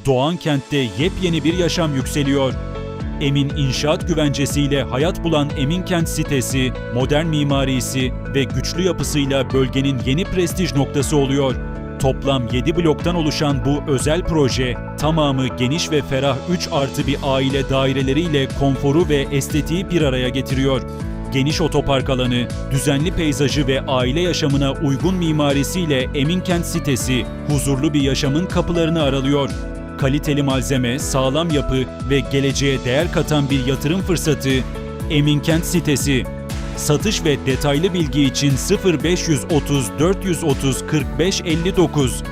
Doğan kentte yepyeni bir yaşam yükseliyor. Emin İnşaat güvencesiyle hayat bulan Eminkent sitesi, modern mimarisi ve güçlü yapısıyla bölgenin yeni prestij noktası oluyor. Toplam 7 bloktan oluşan bu özel proje, tamamı geniş ve ferah 3+1 aile daireleriyle konforu ve estetiği bir araya getiriyor. Geniş otopark alanı, düzenli peyzajı ve aile yaşamına uygun mimarisiyle Eminkent sitesi, huzurlu bir yaşamın kapılarını aralıyor. Kaliteli malzeme, sağlam yapı ve geleceğe değer katan bir yatırım fırsatı, Eminkent sitesi. Satış ve detaylı bilgi için 0530 430 45 59